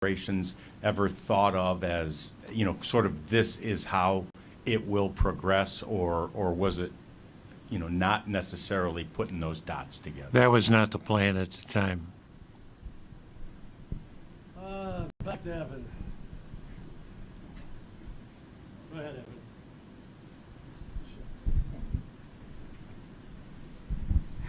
operations ever thought of as, sort of this is how it will progress, or was it, not necessarily putting those dots together? That was not the plan at the time. Back to Evan. Go ahead, Evan.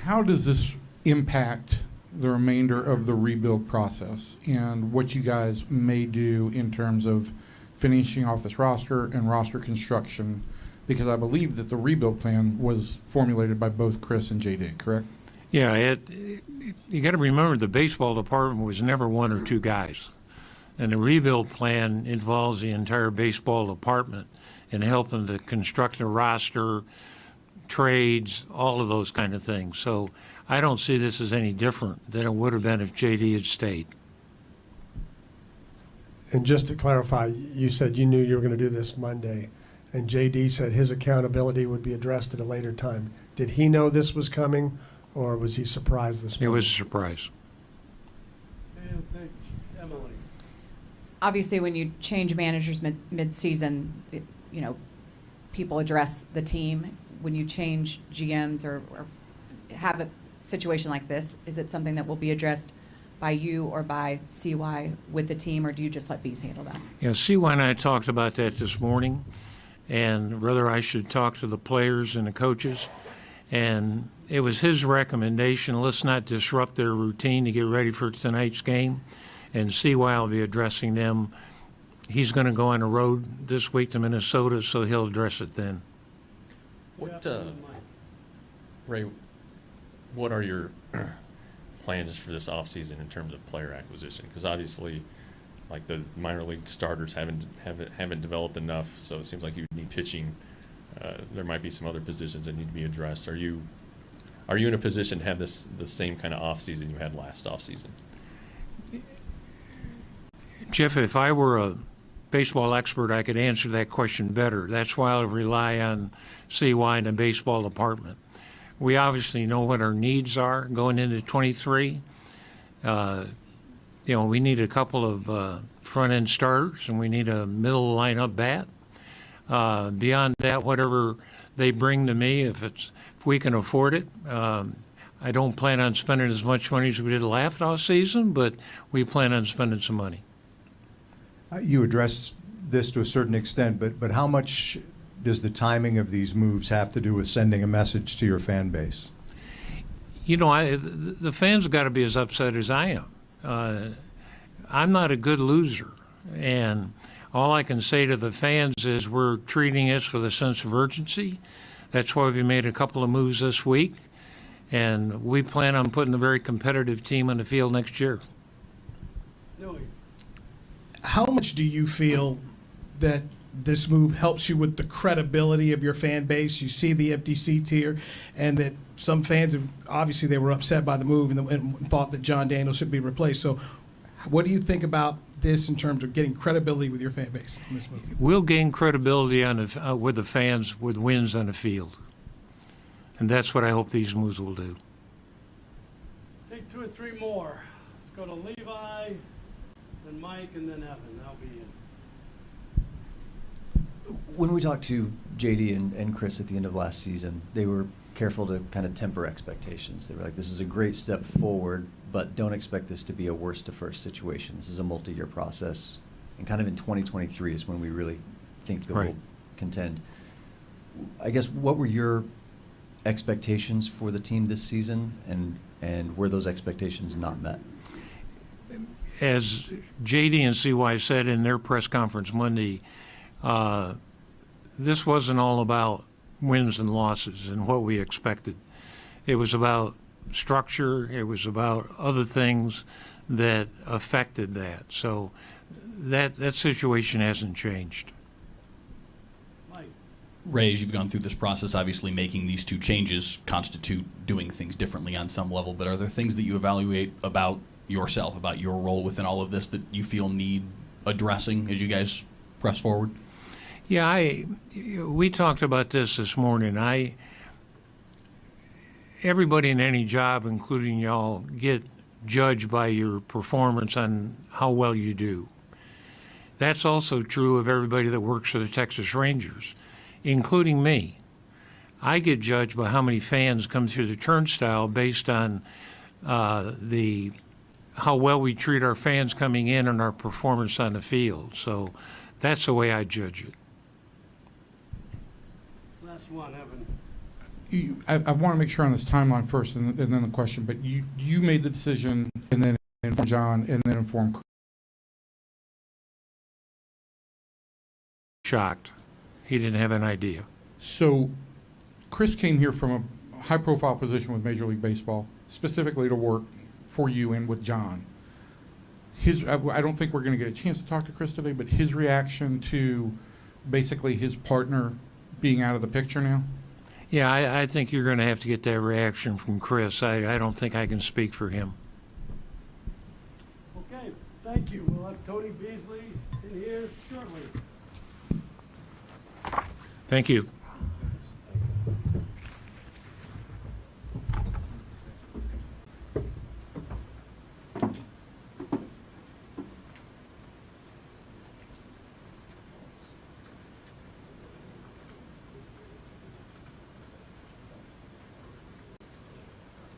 How does this impact the remainder of the rebuild process and what you guys may do in terms of finishing off this roster and roster construction? Because I believe that the rebuild plan was formulated by both Chris and JD, correct? Yeah, you got to remember the baseball department was never one or two guys. And the rebuild plan involves the entire baseball department in helping to construct a roster, trades, all of those kind of things. So I don't see this as any different than it would have been if JD had stayed. And just to clarify, you said you knew you were going to do this Monday, and JD said his accountability would be addressed at a later time. Did he know this was coming, or was he surprised this morning? It was a surprise. And thank Emily. Obviously, when you change managers mid-season, people address the team. When you change GMs or have a situation like this, is it something that will be addressed by you or by CY with the team, or do you just let Bees handle that? Yeah, CY and I talked about that this morning, and whether I should talk to the players and the coaches. And it was his recommendation, let's not disrupt their routine to get ready for tonight's game. And CY will be addressing them. He's going to go on the road this week to Minnesota, so he'll address it then. Ray, what are your plans for this offseason in terms of player acquisition? Because obviously, like, the minor league starters haven't developed enough, so it seems like you need pitching. There might be some other positions that need to be addressed. Are you in a position to have the same kind of offseason you had last offseason? Jeff, if I were a baseball expert, I could answer that question better. That's why I rely on CY and the baseball department. We obviously know what our needs are going into 23. We need a couple of front-end starters, and we need a middle lineup bat. Beyond that, whatever they bring to me, if we can afford it. I don't plan on spending as much money as we did last off season, but we plan on spending some money. You addressed this to a certain extent, but how much does the timing of these moves have to do with sending a message to your fan base? The fans have got to be as upset as I am. I'm not a good loser, and all I can say to the fans is we're treating this with a sense of urgency. That's why we made a couple of moves this week, and we plan on putting a very competitive team on the field next year. How much do you feel that this move helps you with the credibility of your fan base? You see the empty seats here, and that some fans, obviously they were upset by the move and thought that Jon Daniels should be replaced. So what do you think about this in terms of getting credibility with your fan base in this move? We'll gain credibility with the fans with wins on the field. And that's what I hope these moves will do. Take 2 or 3 more. Let's go to Levi, then Mike, and then Evan. That'll be it. When we talked to JD and Chris at the end of last season, they were careful to kind of temper expectations. They were like, this is a great step forward, but don't expect this to be a worst to first situation. This is a multi-year process. And kind of in 2023 is when we really think that we'll contend. I guess, what were your expectations for the team this season, and were those expectations not met? As JD and CY said in their press conference Monday, this wasn't all about wins and losses and what we expected. It was about structure. It was about other things that affected that. So that situation hasn't changed. Ray, as you've gone through this process, obviously making these 2 changes constitute doing things differently on some level, but are there things that you evaluate about yourself, about your role within all of this, that you feel need addressing as you guys press forward? Yeah, we talked about this morning. Everybody in any job, including y'all, get judged by your performance on how well you do. That's also true of everybody that works for the Texas Rangers, including me. I get judged by how many fans come through the turnstile based on how well we treat our fans coming in and our performance on the field. So that's the way I judge it. Last one, Evan. I want to make sure on this timeline first and then the question, but you made the decision and then informed Jon and then informed Chris. Shocked. He didn't have an idea. So Chris came here from a high-profile position with Major League Baseball, specifically to work for you and with Jon. I don't think we're going to get a chance to talk to Chris today, but his reaction to basically his partner being out of the picture now? Yeah, I think you're going to have to get that reaction from Chris. I don't think I can speak for him. Okay, thank you. We'll have Tony Beasley in here shortly. Thank you.